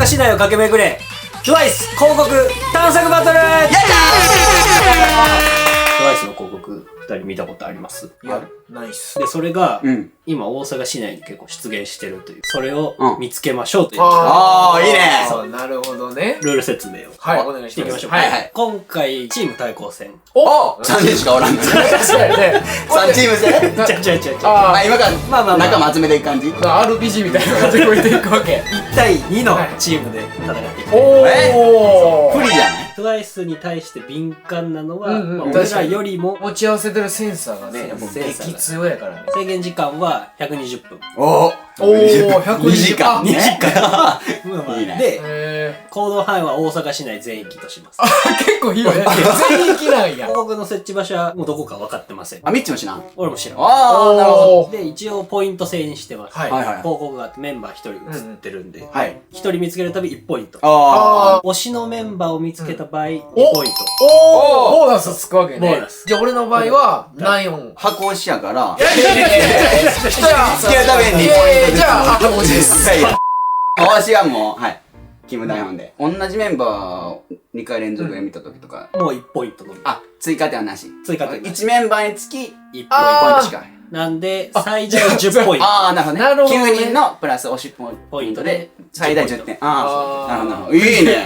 阪市内を駆け巡れ TWICE 広告探索バトル。やったー。 TWICE の広告2人見たことあります？いや、ナイス。で、それが、今大阪市内に結構出現してるという、それを見つけましょうという。ああ、いいね。そう、なるほどね。ルール説明を。はい、お願いしていきましょう。はいはい。今回、チーム対抗戦。お！3人しかおらんの。確かにね。3チーム制？ちゃ。あ、今から仲間集めていく感じ？ RPG みたいな感じで動いていくわけ。1対2のチームで戦っていく。おー！不利じゃない？TWICE に対して敏感なのは、俺らよりも持ち合わせてるセンサーがね、やっぱ激強やからね。制限時間は120分。おー、120時間。2時間。いいね。で、行動範囲は大阪市内全域とします。結構広いね。全域なんや。広告の設置場所はもうどこか分かってません。あ、ミッチも知らん？俺も知らん。あー、なるほど。で、一応ポイント制にしてます。はい。広告があってメンバー1人映ってるんで、はい。1人見つけるたび1ポイント。あ推しのメンバーを見つけた場合、2ポイント。ボーナスつくわけね。ボーナス。じゃあ俺の場合は、何音？箱推しやから、いやいやいやいや、一人見つけるために2ポイントじゃあ、箱推しです。私はもう、はい。キム大本で。同じメンバーを2回連続で見た時とか。もう1ポイントのみ。あ、追加点はなし。追加点なし。1メンバーにつき1ポイントしか。なんで、最大10ポイント。ああ、なるほどね。なるほどね9人のプラス推しポイントで、最大10点。ああ、なるほどなるほど。いいね。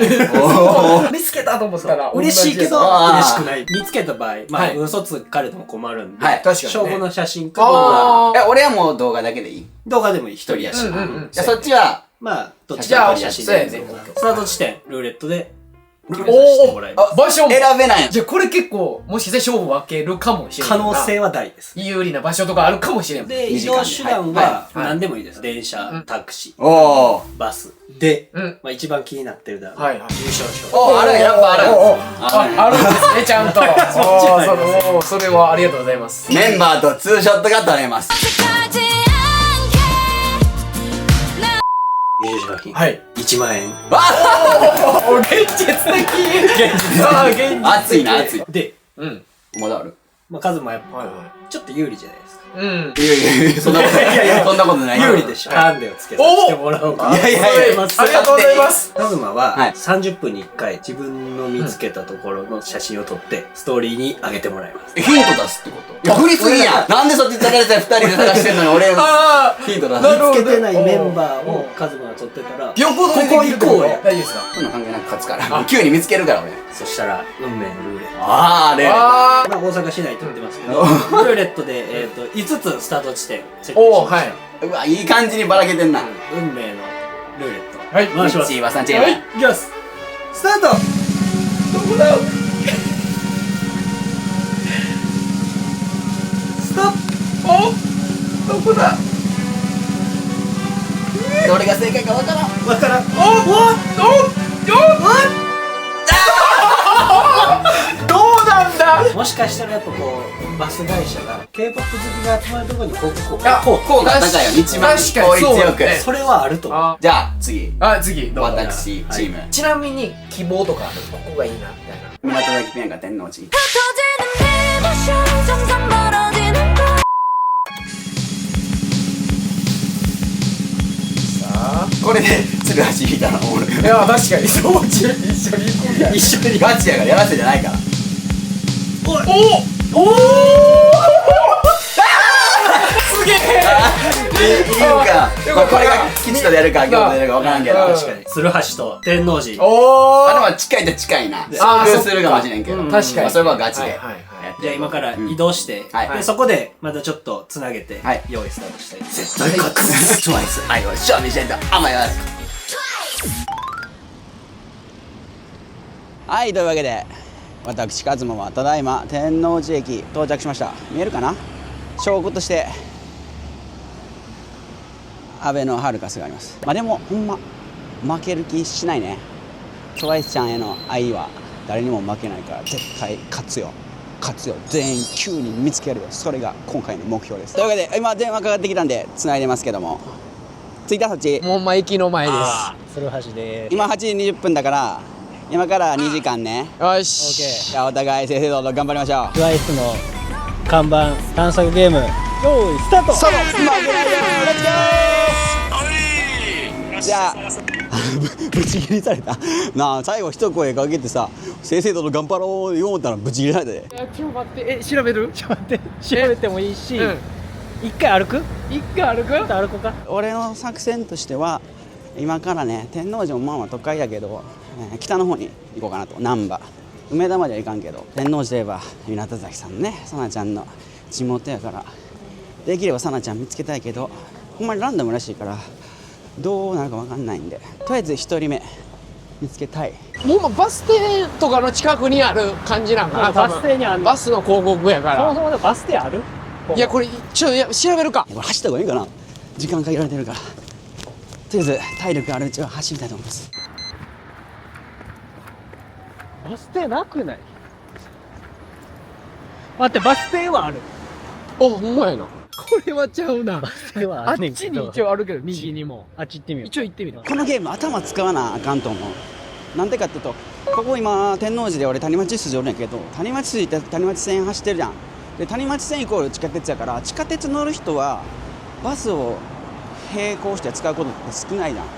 見つけたと思ったら、嬉しいけど、嬉しくない。見つけた場合、まあ、はい嘘つかれても困るんで、はい。確かにね。証拠の写真か動画、俺はもう動画だけでいい？動画でもいい。一人やし。じゃあそっちは、まあ、どっちじゃあか写真で。そうやねスタート地点、ルーレットで決めさせてもらいます。場所も。選べないの。じゃあこれ結構、もしかしたら勝負分けるかもしれない。可能性は大です。有利な場所とかあるかもしれない。で、移動手段は何でもいいです。電車、タクシー、おー。バス。で、うんまあ一番気になってるだろう。はいはい。優勝賞。おー、ある、やっぱある。あるんですね、ちゃんと。それはありがとうございます。メンバーとツーショットが撮れます。優勝賞品。はい。 1万円。お、現実的。現実。熱いな、熱い。で、まだある？まあカズマやっぱ、はいはちょっと有利じゃないですか。い。うん。いやいや、そんなことない。そんなことない。有利でしょ。ハンデをつけさせてもらおうか。いやいやいや、ありがとうございます。カズマははい30分に1回自分の見つけたところの写真を撮ってストーリーに上げてもらいます。ヒント出すってこと？いや、振りすぎやん。なんでそっち探して2人で探してんのに俺、ヒント出す。見つけてないメンバーをカズマが撮ってたら、横ここ行こうや。大丈夫ですか？そんな関係なく勝つから。急に見つけるから俺。そしたら運命のルーレット。あー、ね。あまあ大阪市内って言ってますけど、ルーレットで5つスタート地点設定しました。おー、はい。うわ、いい感じにばらけてんな。運命のルーレット。はい。回します。1位は3チーはいム。いきます。スタート。どこだよ。ストップ。お、どこだ。どれが正解かわからん。わからん。どうなんだ。もしかしたらやっぱこうバス会社が K-POP 好きが集まるところに広告をやこ効果高いよ。一番確かに効率よく。そうだねうそれはあると思う。あ、じゃあ、次。次。どうぞ。私、チーム。ちなみに希望とかある？ここがいいなみたいな。港崎ペンが天王寺。これで鶴橋引いたらおもろい。いや、確かにそう一緒に行こうや。一緒にガチやからやらせじゃないから。おすげえ。いいか。これが吉とでやるか、京都でやるか分からんけど。確かに鶴橋と天王寺。おあ、でも近いと近いな。遭あー遇するかもしれんけど。確かにそれはガチで。じゃあ今から移動して、はいでそこでまたちょっとつなげてはい用意スタートしたい。絶対勝つ。TWICE 愛を証明したいと思います。はい、というわけで私カズマはただいま天王寺駅到着しました。見えるかな？証拠として安倍のハルカスがあります。まあでもほんま負ける気しないね。TWICEちゃんへの愛は誰にも負けないから絶対勝つよ。勝つよ。全員9人見つけるよ。それが今回の目標です。というわけで今電話かかってきたんで繋いでますけども、着いた？そっちもうま駅の前です。鶴橋で今8時20分だから今から2時間ね。よし。じゃあお互い正々堂々頑張りましょう。TWICE の看板探索ゲーム用意スタート。その負けないよ。レッツゴー。じゃあぶち切りされたなあ。最後一声かけてさ正々堂々頑張ろう言おう思ったらぶち切りされたで。ちょっと待って、調べる？ちょっと待って、調べてもいいし、うん一回歩く？一回歩く？ちょっと歩こうか。俺の作戦としては今からね天王寺もまあまあ都会やけど、北の方に行こうかなと。難波梅田までは行かんけど天王寺といえば湊崎さんね、さなちゃんの地元やからできればさなちゃん見つけたいけどほんまにランダムらしいからどうなるか分かんないんで、とりあえず1人目見つけたい。もうバス停とかの近くにある感じなんかな。バス停にあるの。バスの広告やかそもら。そもでバス停ある？いやこれちょっと調べるか。これ走った方がいいかな、時間限られてるから。とりあえず体力あるうちは走りたいと思います。バス停なくない？待って、バス停はある。お、ほんまやな。これはちゃうな。バス停はあっあるねんけど。ちに一応あるけど、右にも。あっち行ってみよう。一応行ってみる。このゲーム頭使わなあかんと思う。なんでかっていうとここ今天王寺で俺谷町筋おるんやけど、谷町筋って谷町線走ってるじゃん。で谷町線イコール地下鉄やから、地下鉄乗る人はバスを並行して使うことって少ないじゃん。っ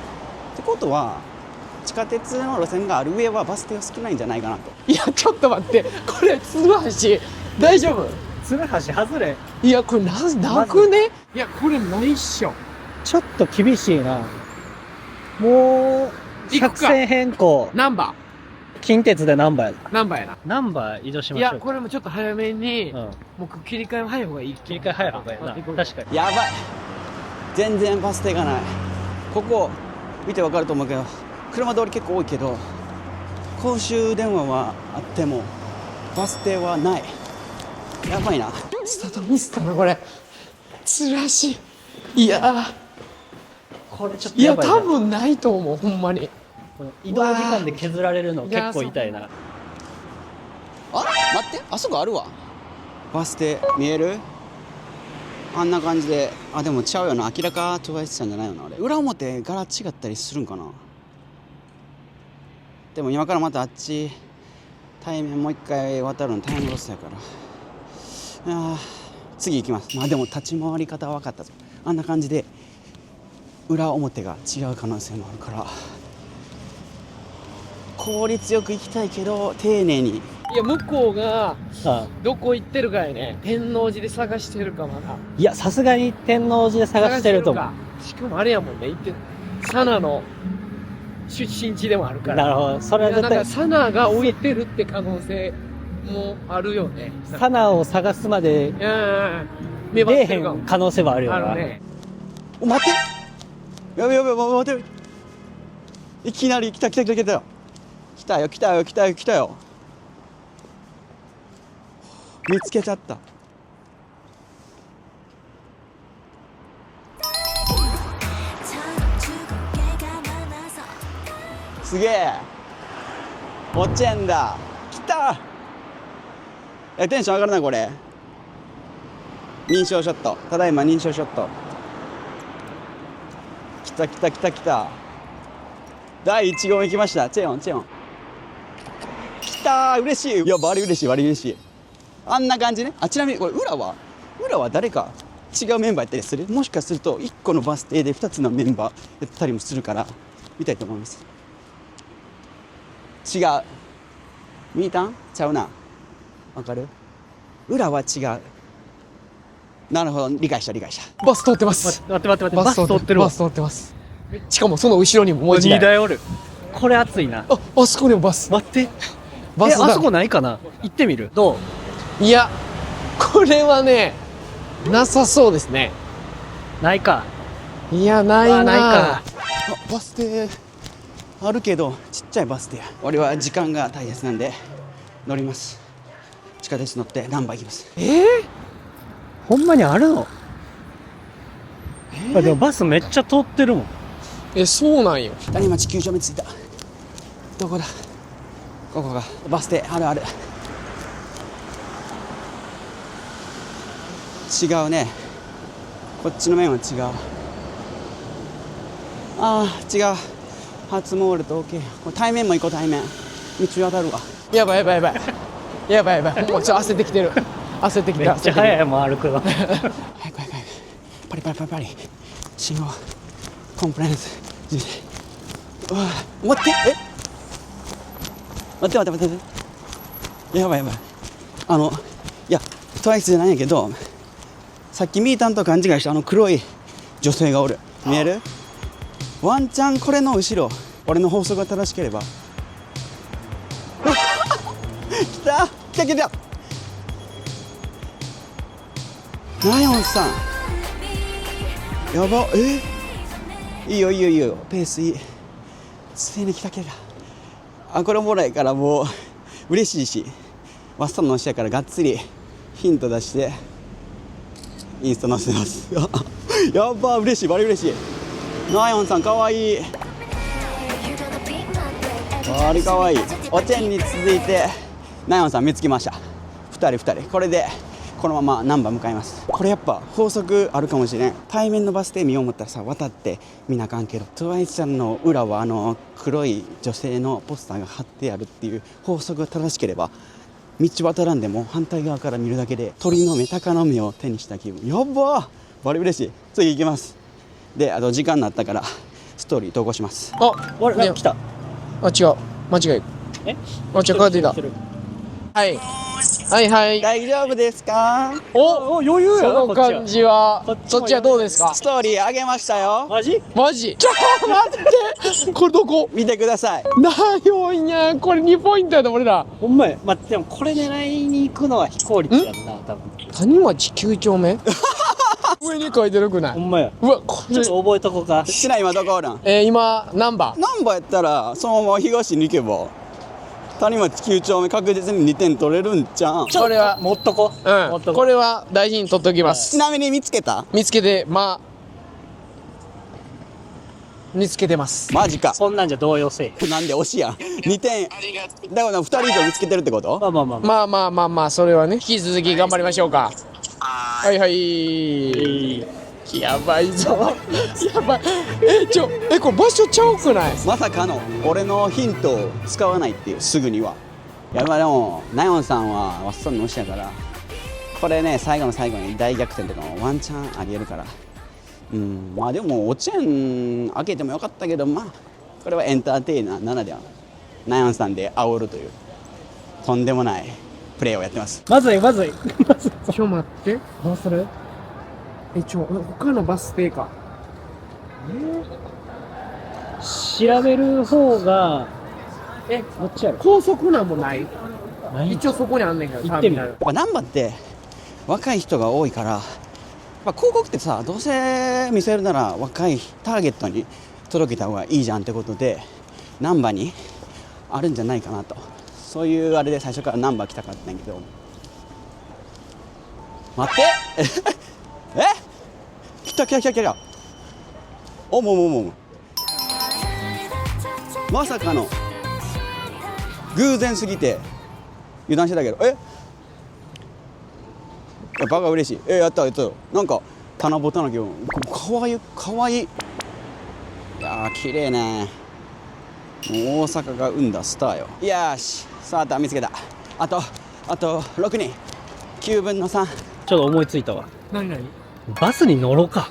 てことは地下鉄の路線がある上はバス停は少ないんじゃないかなと。いや、ちょっと待って。これ、つる橋、大丈夫？鶴橋外れ。いや、これなくね？いや、これないっしょ。ちょっと厳しいな。もう、行くか作戦変更。ナンバ近鉄で何番や。ー。ナンバーやな。何番移動しまいや、しょう。これもちょっと早めに、うん。もう切り替え早い方がいい。切り替え早い方がいいな。行こう確かに。やばい、全然バス停がない。ここ見てわかると思うけど車通り結構多いけど公衆電話はあってもバス停はない。やばいな。スタートミスったな、これ。つらしい。いやこれちょっといや、やばいな。多分ないと思う、ほんまに。この移動時間で削られるの結構痛いな。あ、待って、あそこあるわ。バス停見える？あんな感じで。あ、でもちゃうよな、明らかトワイスさんじゃないよな。あれ裏表柄違ったりするんかな。でも今からまたあっち対面もう一回渡るのタイムロスやから、次行きます。まあでも立ち回り方は分かったぞ。あんな感じで裏表が違う可能性もあるから効率よく行きたいけど丁寧に。いや、向こうが、さあ、どこ行ってるかやね。天王寺で探してるかまだ。いや、さすがに天王寺で探してると思う。探してるか。しかもあれやもんね、行って、サナの出身地でもあるから。なるほど。それはいや、なんか絶サナが置いてるって可能性もあるよね。対、サナを探すまでいや出えへ粘ってるかもん可能性はあるよな。あるね。お、待って、やべやべ、待って、いきなり来たよ見つけちゃった。すげえ、落ちんだ。来た。テンション上がるなこれ。認証ショット、ただいま認証ショット。来た。第1号目来ました。チェヨン。来たー、嬉しい。いや、バリ嬉しい。あんな感じね。あ、ちなみにこれ裏は誰か違うメンバーやったりする？もしかすると1個のバス停で2つのメンバーやったりもするから見たいと思います。違う。見たんちゃうな。わかる？裏は違う。なるほど、理解した。バス通ってます。待って、バス通ってるわ。バス通ってます。しかもその後ろにももう一2台。台おる。これ熱いな。あそこにもバス。待って。バスだ。あそこないかな？行ってみる？どう？いや、これはね、なさそうですね。ないか。いや、ないな。ないか。あ、バス停あるけどちっちゃいバス停や。俺は時間が大切なんで乗ります。地下鉄乗って難波行きます。ほんまにあるの？でもバスめっちゃ通ってるもん。そうなんよ。谷町9丁目着いた。どこだ？ここがバス停。ある。違うね。こっちの面は違う。違う。初モールと OK。これ対面も行こう。対面道渡るわ。やばい。もうちょっと焦ってきてる。めっちゃ速いもん歩くの。早く。パリ。信号コンプライアンス待って待ってやばいいやトワイスじゃないんやけど、さっきミータンと勘違いした黒い女性がおる。見える？ワンチャンこれの後ろ、俺の法則が正しければ来たナヨンさんやば。いいよペースいい。ついに来たこれおもろいからもう嬉しいし、ワッサンの推しやからがっつりヒント出してインスタ載せてますやば嬉しい、バリ嬉しい。ナヨンさんかわいい、バリかわいい。おちんに続いてナヨンさん見つけました。2人これでこのまま難波向かいます。これやっぱ法則あるかもしれん。対面のバス停見よう思ったらさ、渡って見なあかんけど、TWICEちゃんの裏は黒い女性のポスターが貼ってあるっていう法則が正しければ、道渡らんでも反対側から見るだけで鳥の目、鷹の目を手にした気分。やっばバリ嬉しい。次行きます。であと時間になったからストーリー投稿します。あれ来た。あ、違う、間違い。え、あ、違う、帰ってきた。はい大丈夫ですか？お、余裕やな。その感じはこっちもそっちはどうですか？ストーリーあげましたよ。マジ？マジ？ちょ待ってこれどこ？見てください。ナヨンやん、これ2ポイントやで俺ら。ほんまや。待って、でもこれ狙いに行くのは非効率やんな、多分。谷町9丁目上に書いてるくない？ほんまや。うわ、これちょっと覚えとこうか。しない今どこおるん？今難波難波やったらそのまま東に行けば谷町9丁目確実に2点取れるんじゃん。これは持っとこう。持っとここれは大事に取っておきます。ちなみに見つけた？見つけて見つけてます。マジか。そんなんじゃ動揺せえ。なんで惜しいやん。2点だから2人以上見つけてるってこと？まあそれはね、引き続き頑張りましょうか。はいやばいぞやばい。これ場所ちゃうくない？まさかの俺のヒントを使わないっていう、すぐには。いやでもナヨンさんはワッサンの推しやから、これね最後の最後に大逆転とかもワンチャンありえるから。まあでもおチェン開けてもよかったけど、まあこれはエンターテイナーならではのナヨンさんで煽るというとんでもないプレーをやってます。まずい。ちょ待ってどうする？他のバス停か。調べる方が、どっちやろ？高速なんもない？一応そこにあんねんけど、行ってみる。やっぱ難波って若い人が多いから、広告ってさ、どうせ見せるなら若いターゲットに届けた方がいいじゃんってことで難波にあるんじゃないかなと、そういうあれで最初から難波来たかったんやけど。待って来たもうまさかの偶然すぎて油断してたけど、バカ嬉しい。やったなんか棚ぼたなきゃかわいい。いやー綺麗ね。もう大阪が生んだスターよ。よし、さあ見つけた。あと6人、9分の3。ちょっと思いついたわ。何？バスに乗ろうか。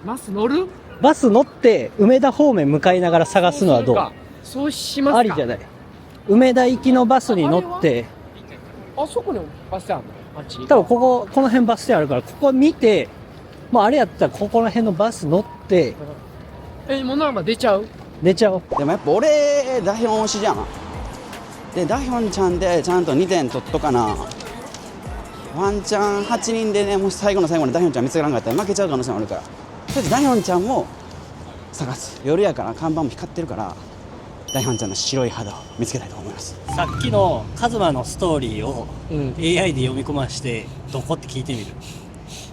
バス乗る？バス乗って梅田方面向かいながら探すのはどう？そうしますか。ありじゃない。梅田行きのバスに乗って、あそこにバス停あるの？多分この辺バス停あるから、ここ見て、もうあれやったらここら辺のバス乗って、もう難波出ちゃう？出ちゃおう。でもやっぱ俺ダヒョン推しじゃん。でダヒョンちゃんでちゃんと2点取っとかな。ワンチャン8人でね、もし最後の最後にダヒョンちゃん見つからなかったら負けちゃう可能性もあるから、とりあえずダヒョンちゃんも探す。夜やから看板も光ってるから、ダヒョンちゃんの白い肌を見つけたいと思います。さっきのカズマのストーリーを AI で読み込ましてどこって聞いてみ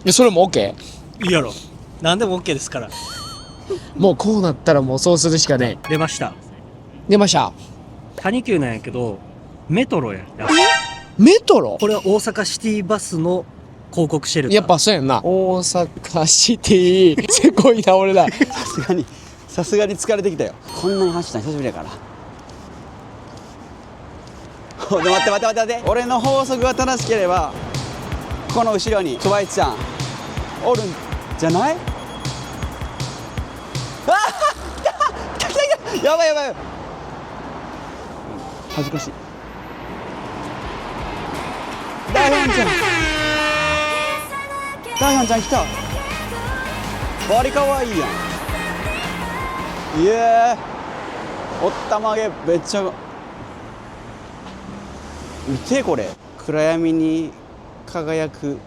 る。それも OK？ いいやろ。何でも OK ですから。もうこうなったらもうそうするしかねえ。出ました。谷急なんやけどメトロや。メトロ？これは大阪シティバスの広告シェルター。やっぱそうやんな。大阪シティせこいな俺ら。さすがに疲れてきたよ。こんなに走ったの久しぶりやから。待って。俺の法則が正しければこの後ろにTWICEちゃんおるんじゃない？来たやばいやばい。恥ずかしい。ダイハンちゃん。ダイハンちゃん来た。バリかわいいやん。いえおったまげめっちゃ。見てこれ。暗闇に輝く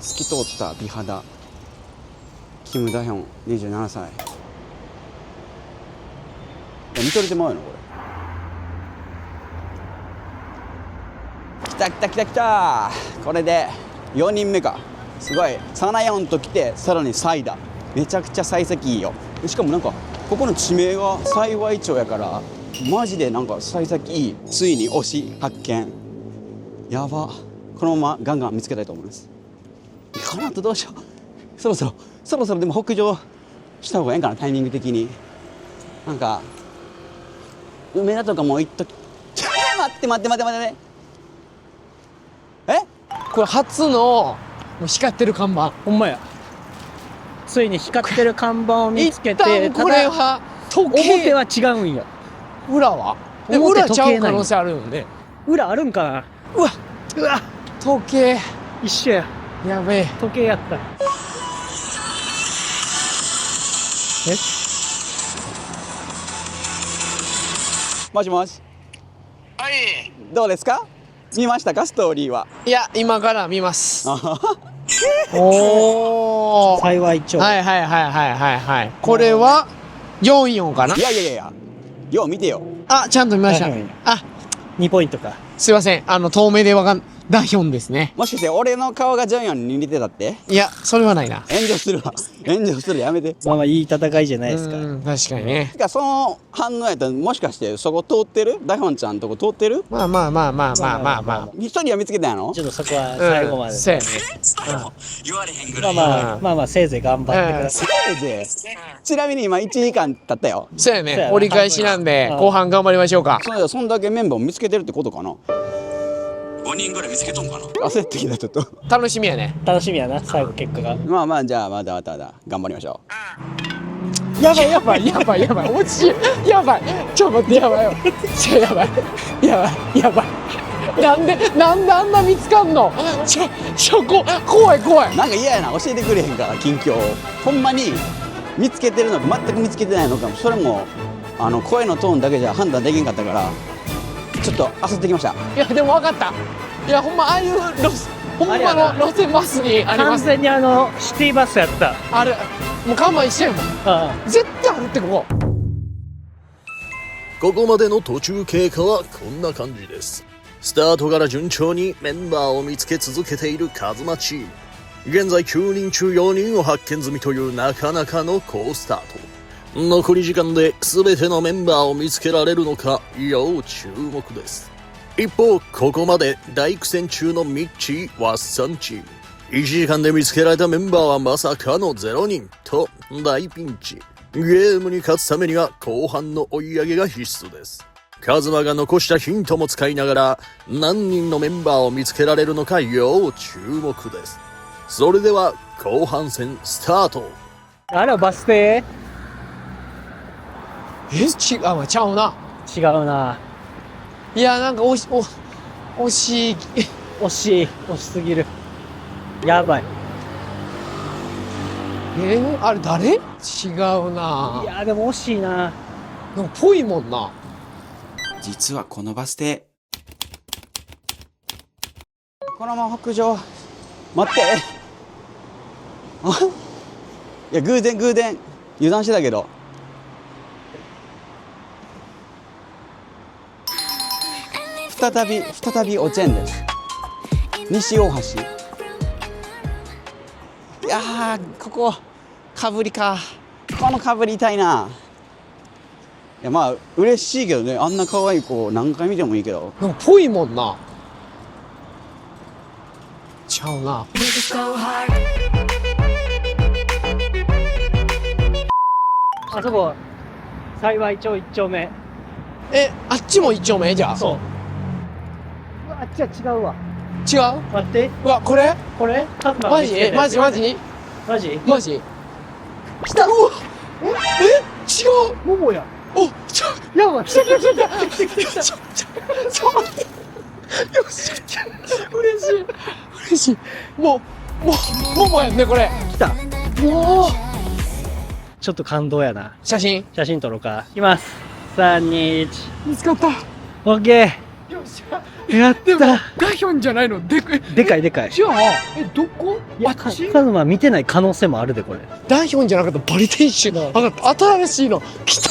透き通った美肌。キム・ダヒョン27歳。見とれてまうよなこれ。来た来た来た来た。これで4人目か。すごい。サナヨンと来てさらにサイダ。めちゃくちゃ幸先いいよ。しかもなんかここの地名が幸町やからマジでなんか幸先いい。ついに推し発見。やば。このままガンガン見つけたいと思います。この後どうしよう。そろそろでも北上した方がいいかな、タイミング的に。なんか梅田とかも行っとき待って。え、これ初のもう光ってる看板。ほんまや。ついに光ってる看板を見つけて、一旦これは時計表は違うんよ。裏は表裏ちゃ時計ないう可能性あるよね。裏あるんかな。うわ時計一緒や。やべえ。時計やった。もしもし。はい。どうですか？見ましたかストーリーは。いや今から見ます。あははおお。幸い町。はい。これは44かな。いやよう見てよ。あ、ちゃんと見ました。はいはいあ、 2ポイントか。すいません。透明でわかんダヒョンですね。もしかして俺の顔がジョンヨンに似てたって？いや、それはないな。炎上するわ。炎上するやめて。まあいい戦いじゃないですか。うん、確かにね。てかその反応やったらもしかしてそこ通ってる？ダヒョンちゃんとこ通ってる？まあ。一人は見つけたんやろ？ちょっとそこは最後まで。そうやね。まあせいぜい頑張ってください。ちなみに今1時間経ったよ。そうやね。折り返しなんで後半頑張りましょうか。そうや、そんだけメンバーを見つけてるってことかな。5人ぐらい見つけとんかな。焦ってきたちょっと。楽しみやね。楽しみやな、最後結果が。まあじゃあまだ頑張りましょやばい。落ち。やばい。ちょっと待って、やばい。なんであんな見つかんの？怖い。う。なんか嫌やな、教えてくれへんから近況を。ほんまに見つけてるのか全く見つけてないのかも。それも声のトーンだけじゃ判断できんかったからちょっと焦ってきました。いやでも分かった。いやほんまああいうほんまの路線バスにあります。完全にシティバスやった。ある。もう看板してるもん。絶対あるってここ。ここまでの途中経過はこんな感じです。スタートから順調にメンバーを見つけ続けているカズマチーム。現在9人中4人を発見済みというなかなかの好スタート。残り時間で全てのメンバーを見つけられるのか要注目です。一方、ここまで大苦戦中のミッチー・ワッサンチーム。1時間で見つけられたメンバーはまさかの0人と大ピンチ。ゲームに勝つためには後半の追い上げが必須です。カズマが残したヒントも使いながら何人のメンバーを見つけられるのか要注目です。それでは後半戦スタート。あれはバス停？ちゃうな。違うな。いやなんか惜しすぎる。やばい。あれ誰？違うな。いやでも惜しいな。なんかぽいもんな。実はこのバス停このまま北上。待っていや偶然油断してたけど再びおチェンです。西大橋。いやーここかぶりか。このかぶり痛いな。いやまあ嬉しいけどね、あんな可愛い子何回見てもいいけど。なんかぽいもんな。ちゃうな。あそこ幸町1丁目。あっちも一丁目じゃあ。そう。あっちは違うわ。違う？待って。うわこれ？マジ？マジ？来た。うわ。違う。桃や。おやばい来た来た来た来た来たちょ待ってよし嬉しい嬉しいもうやんねこれ来た。もうちょっと感動やな。写真写真撮ろうか。いきます。3、2、1。見つかったオッケよっしゃー。やっでもた。ダヒョンじゃないのでかいでかいでかい。じゃあどこあっちカズマ見てない可能性もあるで、これ。ダヒョンじゃなかったバリ天使上がった新しいの来た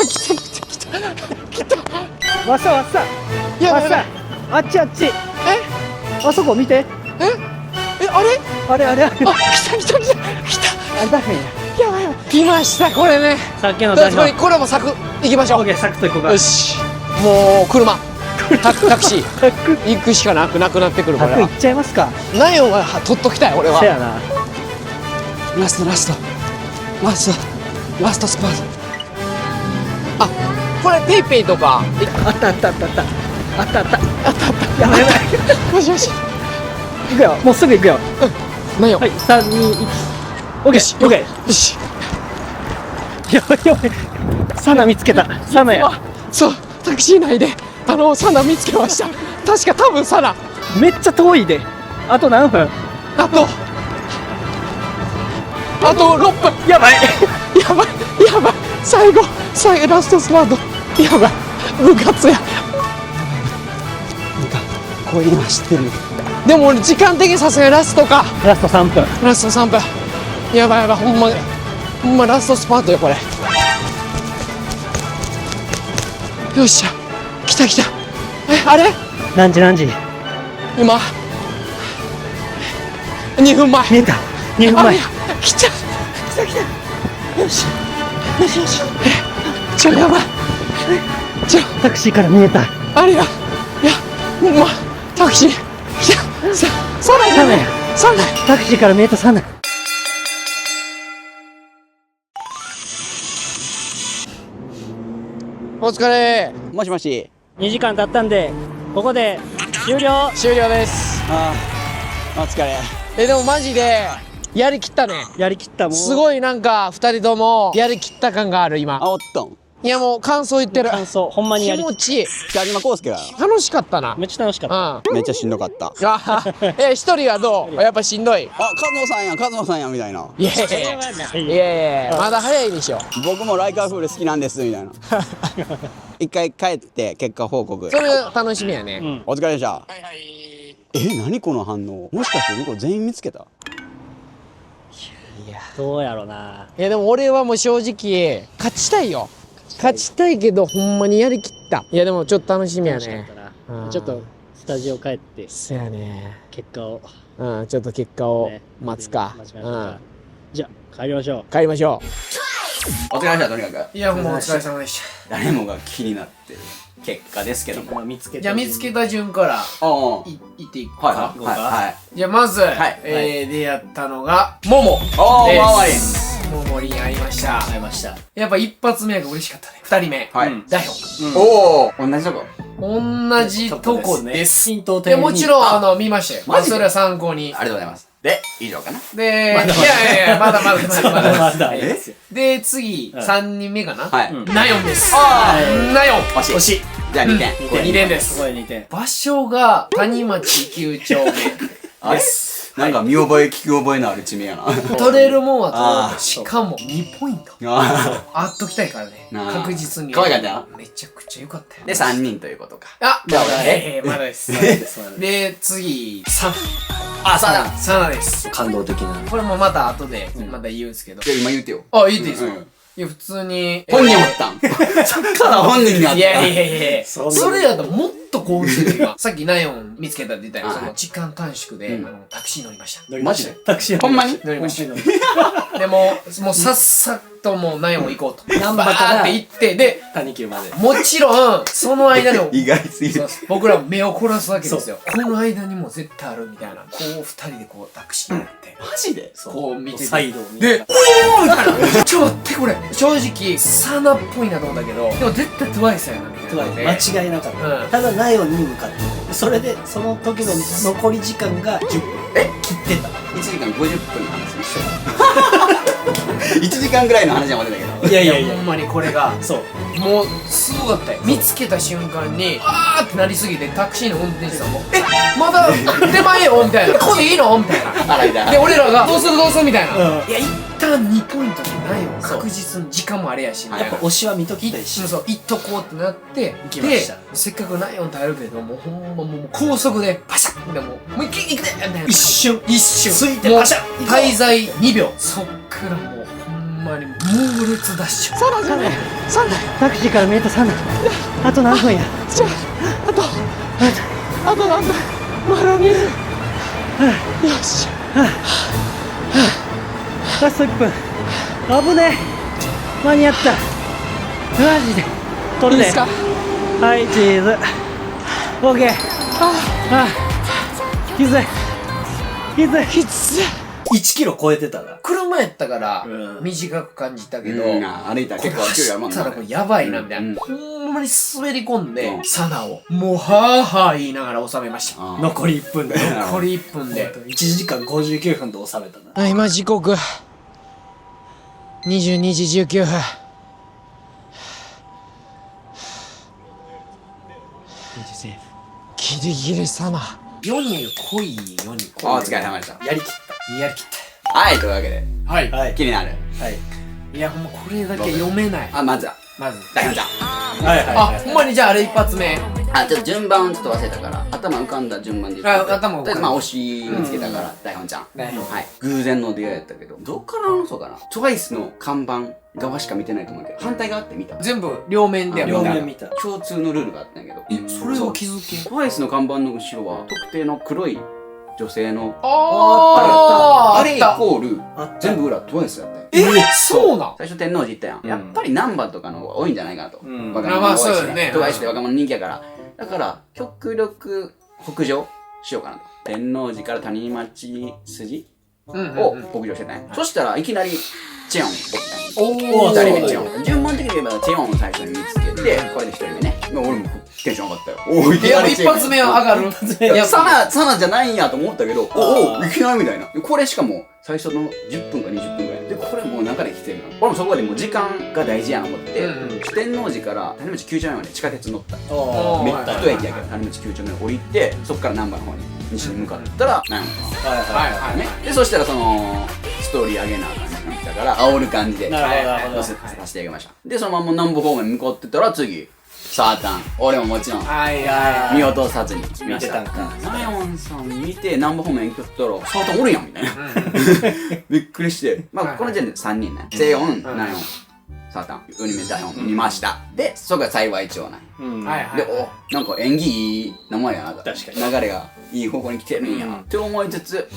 わっさわっさ。やばいやばいわっさ。あっちあっち。あそこ見て。えあれあれあれあれ。あ来たあれだへんや。やばいやばい来ましたこれねさっきのとりあえず大丈これもサク行きましょうオッケー、サクッといこうか。よしもう車タクシー行くしかなくなってくるこれは100いっちゃいますか。ナヨンは取っときたい俺はせやな。ラストスパートあこれペイペイとかあったあったあったあった。あったあった。やばいやばい。よしよし行くよ。もうすぐ行くよ。ナヨンはい、3、2、1。オッケー、オッケよしー。やばいやばい。サナ見つけた。サナや。そうタクシー内でサナ見つけました確か多分サナめっちゃ遠いで。あと何分？あと6分やばい。やばい最後ラストスパートやばい部活やなんかこういうのは知ってるでも俺時間的にさすがにラストかラスト3分。ラスト3分やばいほんまラストスパートよこれよっしゃ来たあれ何時今2分前見えた。2分前。来たよしやばいタクシーから見えた。あれやほんまタクシー来たサナじゃないサナタクシーから見えたサナ。お疲れもしもし。 2時間経ったんで、ここで終了。終了ですお疲れ。でもマジでやりきったねやりきったもん。すごいなんか2人ともやりきった感がある今おっとん。いやもう感想言ってる感想、ほんまにや気りきっ持ちいい北島康介が楽しかったなめっちゃ楽しかった。うんめっちゃしんどかった。一人はどうやっぱしんどいあ、カズノさんやみたいな。いやいやまだ早いでしょ僕もライカーフール好きなんですみたいな。一回帰って結果報告。それが楽しみやねうん。お疲れでした。何この反応。もしかして向こう全員見つけた。どうやろうな。いやでも俺はもう正直勝ちたいよ勝ちたいけどほんまにやりきったいやでもちょっと楽しみやね楽しかったうんな。ちょっとスタジオ帰ってそやね結果をうんちょっと結果をね待つか待ちましょうか。じゃあ帰りましょう。帰りましょお疲れでしたとにかく。ういやもうお疲れ様でし誰もが気になってる結果ですけども。見つけたじゃあ見つけた順からおいっていくはいかはい。じゃあまずい出会ったのがももおー、周り。ももりに会いました会いました。やっぱ一発目が嬉しかったね二人目はい。ダヒョンおお、同じとこ。同じとこですヒントをでもちろんあ見ましたよマジでそれは参考にありがとうございます。で、以上かな。でいやまだまだえで次3人目かなはい。ナヨンですあナヨン惜しい。惜しい。じゃあ2点。 2点ですこれ2点。場所が谷町9丁目あれなんか見覚え聞き覚えのある地名やな。取れるもんはあー取るしかも2ポイントああっときたいからねなあ確実に可愛かったよめちゃくちゃ良かったよで、3人ということか。あじゃあまだですそうで次3あ、さあだ。サナです感動的な。これもまた後でまた言うんですけどじゃあ今言うてよ。あ言っていいですかうんいや普通に本人おったん。ただ本人にあった。いやいやいやそんなそれやともっと興奮する今さっきナヨン見つけたって言ったよはいその時間短縮でうんタクシー乗りました乗りましたマジタクシーほんまに乗りましたでもさっさともうナヨン行こうと難波からバーって行ってで谷急まで。もちろんその間にも意外すぎる。僕ら目を凝らすわけですよこの間にも絶対あるみたいなこう二人でこうタクシーに乗ってマジでこう見ててサイドを見でて。おーみたいなちょっと待ってこれ正直サナっぽいなと思ったけどでも絶対トゥワイスやなみたいなので間違いなかった。うんただナヨンに向かってる。それで、その時の残り時間が10分。切ってた。 1時間50分の話にして1時間ぐらいの話は待ってたけど。いやいやいやほんまにこれがそうもうすごかったよ。見つけた瞬間にあーってなりすぎて、タクシーの運転手さんも「えまだ手前よ」みたいな「ここでいいの?」みたいな。あらいだ。で俺らが「どうするどうする」みたいな「うんいや一旦2ポイントじゃないよ、そう確実に時間もあれやし」みたいなやっぱ推しは見ときたいしそう行っとこうってなって行きましたでせっかくナイオン耐えるけどもうほんまもう高速でパシャッでもう行くでみたいな一瞬一瞬ついてもうパシャッ滞在2秒そっからもうほんまに猛烈ダッシュタクシーから見えた3台。あと何分や。あとなんだまだ見えるよしラスト1分。危ねえ。間に合った。マジで。取るで。はい、チーズ。オッケー。きつい。きつい。 1キロ超えてたな。車やったからうん短く感じたけど、うん、歩いたら結構距離あるもん走ったらこれやばいなみたいな、うんほんまに滑り込んで、うんサナをもうはぁはぁ言いながら収めました。あー残り1分で。残り1分で1時間59分で収めたな。はい、今時刻22時19分。ギリギリサナ4人濃い4人お疲れ様でした。やりきった。やりきっはい、というわけで、はい、た。はい。気になる。はい。いやほんまこれだけ読めない。あ、まずは、まず大ちゃん。はいはいあ、はい。ほんまにじゃああれ一発目。あ、ちょっと順番ちょっと忘れたから、頭浮かんだ順番で言って。あ頭浮かんだとりあえずまあ、推し見つけたから、大本ちゃん。ねはい。偶然の出会いやったけど、どっからのそうかな。TWICE の看板側しか見てないと思うけど、反対側って見た。全部両面でや両る。面見た。共通のルールがあったんやけど、それを気づけ。 TWICE の看板の後ろは、特定の黒い女性の、ああれイあった。コール、あった。全部裏 TWICE やったよ。そうなん。最初天王寺行ったやん。うんやっぱりナンバーとかの方が多いんじゃないかなと。うん若者が多いしまあそうよねね。TWICE って若者人気やから。だから、極力北上しようかなと。天王寺から谷町筋を北上してたんや。そしたらいきなりチェヨンおったんや。おー二人目チェヨン。順番的に言えばチェヨンを最初に見つけて、これで一人目ね。まあ俺もテンション上がったよ。おーいきいや、一なりチェヨン発目は上がる。いや、サナじゃないんやと思ったけど、おおいきなりみたいな。これしかも、最初の10分か20分ぐらい。で、これもう中で来てるの。俺もそこでもう時間が大事やな思って、天王寺から谷町9丁目まで地下鉄乗った。おー。めっちゃ一駅やけど、谷町9丁目降りて、そっから難波の方に西に向かったら、なんか、はいはいははいね。で、そしたらその、ストーリー上げなあかんってなったから、煽る感じで、い。なるほどなるほど。させてあげました。で、そのまま南部方面向かってたら、次、サータン。俺ももちろん、はいはい。見落とさずに見ま見してたたんか。ナヨンさん見て南部方面行きよったらサータンおるやんみたいなびっくりしてまあこの時点で3人ねセヨンナヨンサータン4人目ダヨン見ましたでそこが幸い町内うん。はいはい。でおなんか演技いい名前やな確かに流れがいい方向に来てるんやうんって思いつつ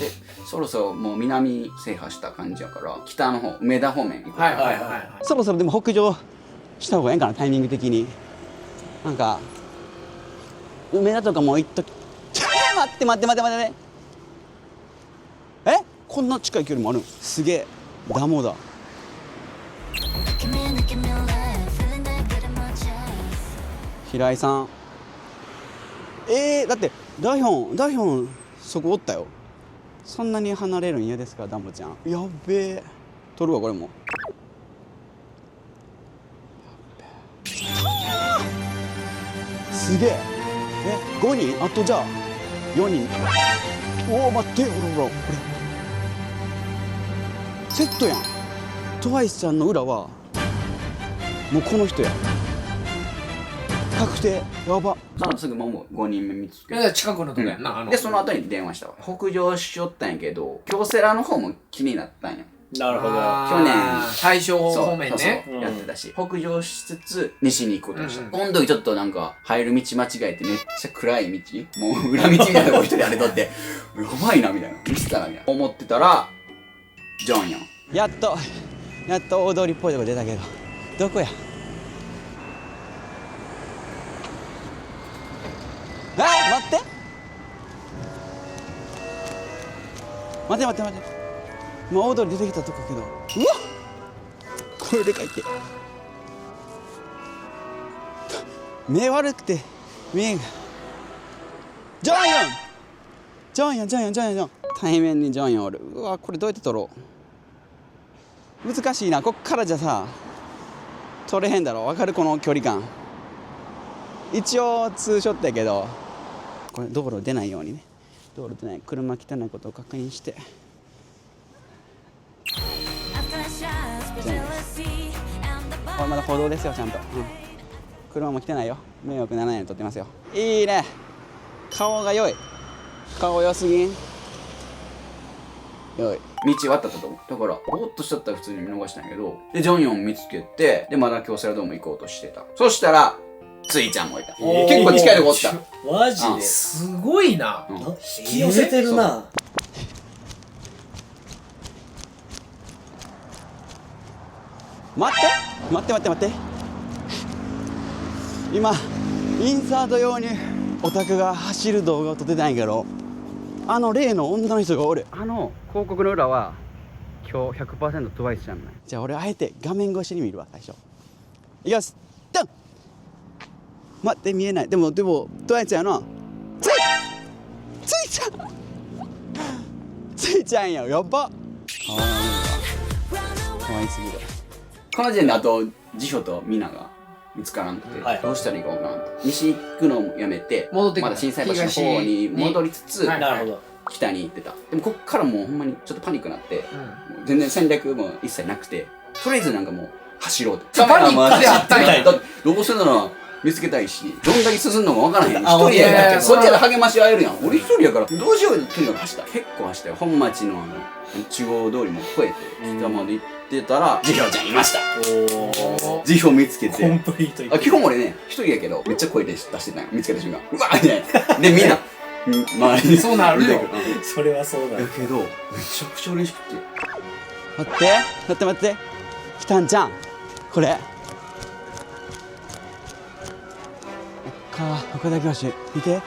そろそろもう南制覇した感じやから北の方梅田方面行こうはいはいはいはい。そろそろでも北上した方がええんかなタイミング的になんか梅田とかも行っとき待ってえこんな近い距離もあるんすげえダモだ平井さんだってダヒョンそこおったよそんなに離れるん嫌ですかダモちゃんやっべえ撮るわこれもすげえ5人あとじゃあ4人おお待ってほらこれセットやんTWICEちゃんの裏はもうこの人や確定やばすぐもう5人目見つけて近くのとこやんな。でその後に電話したわ北上しよったんやけど京セラの方も気になったんやなるほど。去年大正そう方面ね。そうやってたし、北上しつつ西に行くことにした、うんこの時ちょっとなんか入る道間違えてめっちゃ暗い道もう裏道みたいなとこ一人あれとってやばいなみたいなミスったなみたいな思ってたらジョンやんやっと大通りっぽいとこ出たけどどこや待ってもう大通り出てきたとこけどうわこれでかいって目悪くて見えんがジョンヨン対面にジョンヨンおるうわこれどうやって撮ろう難しいな。こっからじゃさ取れへんだろ。分かるこの距離感。一応ツーショットやけど、これ道路出ないようにね、道路出ない、車汚いことを確認して。これまだ歩道ですよ、ちゃんと、車も来てないよ。迷惑ならないように撮ってますよ。いいね、顔が良い。顔良すぎん。良い。道渡ったと思う。だからぼーっとしちゃったら普通に見逃したんやけど、でジョンヨン見つけて、でまだ京セラドーム行こうとしてた。そしたらついちゃんもいた。結構近いとこおった。マジで。すごいな。引き寄せてるな。待って今インサート用にオタクが走る動画を撮ってたんやけど、例の女の人がおる。広告の裏は今日 100% トワイスじゃない。じゃあ俺あえて画面越しに見るわ。最初いきます。ドン。待って、見えない。でもトワイスやな。ついちゃんや。やっば。かわいすぎる。この時点であとジホとミナが見つからんくて、どうしたらいいかわからんと。西行くのをやめて戻ってくる、まだ心斎橋の方に戻りつつ、なるほど。北に行ってた。でもこっからもうほんまにちょっとパニックになって、もう全然戦略も一切なくて、とりあえずなんかもう走ろうって。パニックであったんや。だってどうせなら見つけたいし、どんだけ進んのかわからへん。一人いやいややからそっちで励まし合えるやん。俺一人やからどうしようってとにかく走った。結構走ったよ。本町の中央通りも越えて北まで行ってたら、ジヒョちゃんいました。ジヒョ見つけて、コンプリート。基本俺ね一人やけどめっちゃ声で出してたよ。見つけた瞬間うわーってでみんな周りにそうなるよ。それはそうだ。だけどめちゃくちゃ嬉しくて、待ってきたんちゃん、これここだけ欲しい。見て、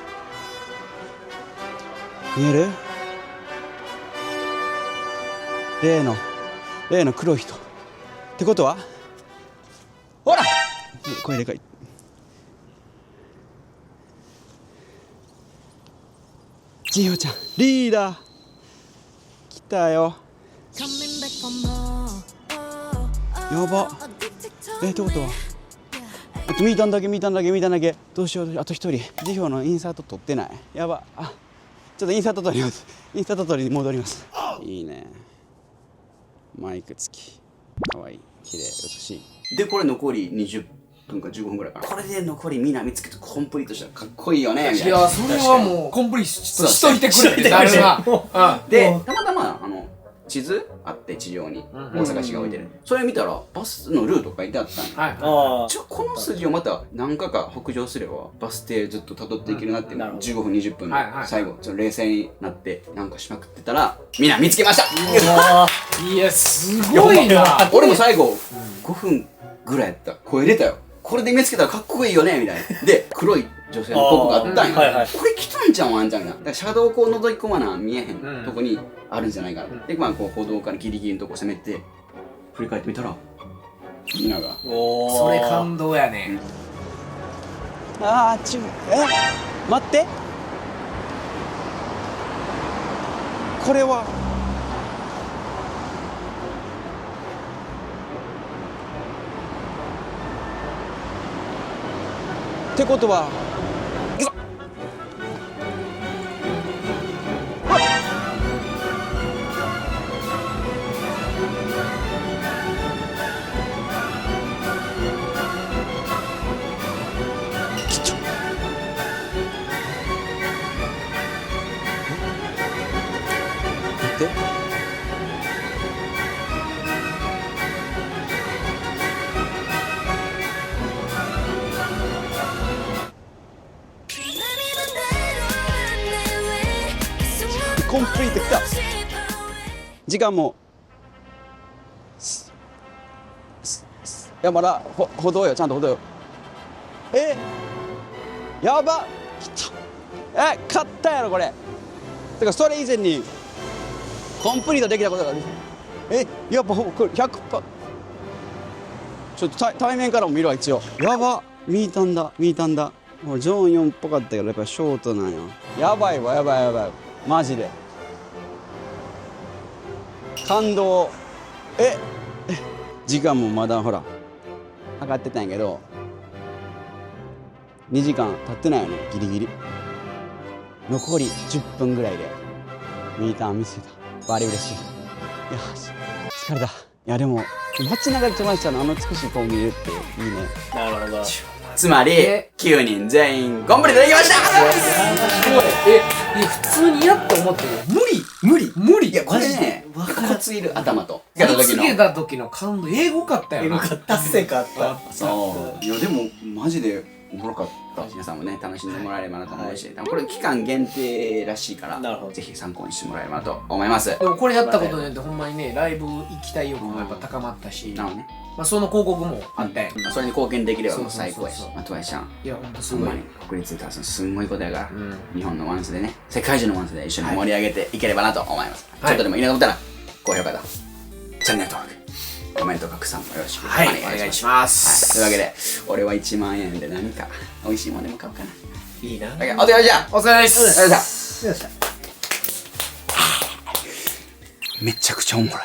見える？例の黒い人ってことは、ほら声でかい。ジヨちゃんリーダー来たよ。やば。ってことはあと見たんだけ。どうしよう。あと一人。辞表のインサート撮ってない。やば。ちょっとインサート撮ります。インサート撮りに戻ります。いいね。マイク付き。かわいい。綺麗。美しい。で、これ残り20分か15分ぐらいかな。これで残りみんな見つけてコンプリートしたらかっこいいよね。みたいな。いや、それはもうコンプリートしといてくれってなるな。で、たまたま地図あって地上に大阪市が置いてる。それ見たらバスのルート書いてあったんや。この筋をまた何回か北上すればバス停ずっと辿っていけるなって15分20分の最後ちょっと冷静になってなんかしまくってたらみんな見つけました。いや、すごいな。俺も最後5分ぐらいやった。声出たよ。これで見つけたらかっこいいよねみたいな。で黒い女性のポップがあったんや。これ来たんちゃうんあんちゃんみたいな。だから車道をこう覗き込まな見えへんとこにあるんじゃないかな。でこう歩道からギリギリのとこ攻めて振り返ってみたらみんなが。それ感動やね。待ってこれはってことはコンプリートきた。時間もいやまだ歩道よ。ちゃんと歩道よ。やばきた。勝ったやろこれ。てかそれ以前にコンプリートできたことがある。やっぱこれ 100%。ちょっと対面からも見ろ一応。やば。見たんだ。もうジョン4っぽかったけどやっぱショートなんよ。やばいマジで感動。時間もまだほら測ってたんやけど2時間経ってないよねギリギリ。残り10分ぐらいでミーター見つけた。バリ嬉しい。よし疲れた。いやでも街中で友達ちゃんのあの美しい顔見れるっていいね。なるほど。つまり9人全員コンプリートできました。普通にやって思ってる。無理。いやこれねコツいる頭と見つけた時の感動、英語かったよな。達成感あった。そういやでもマジでおもろかった。皆さんもね楽しんでもらえればなと思うし、多分これ期間限定らしいからなるほどぜひ参考にしてもらえればなと思います。でもこれやったことによってほんまにね、ライブ行きたい欲もやっぱ高まったし、なのねまあその広告もあって、それに貢献できればもう最高やしそうそうそうまあトワイちゃんいやほんとすごいほんまに国立歌わすのすんごいことやから、うん日本のワンスでね世界中のワンスで一緒に盛り上げていければなと思います、はいちょっとでもいいなと思ったら高評価とチャンネル登録コメント拡散もよろしくおはい、願いします、お願いします。はい、というわけで俺は1万円で何か美味しいものでも買おうかな。いいな。だけどお疲れじゃん。お疲れです。よっしゃめちゃくちゃおもろい。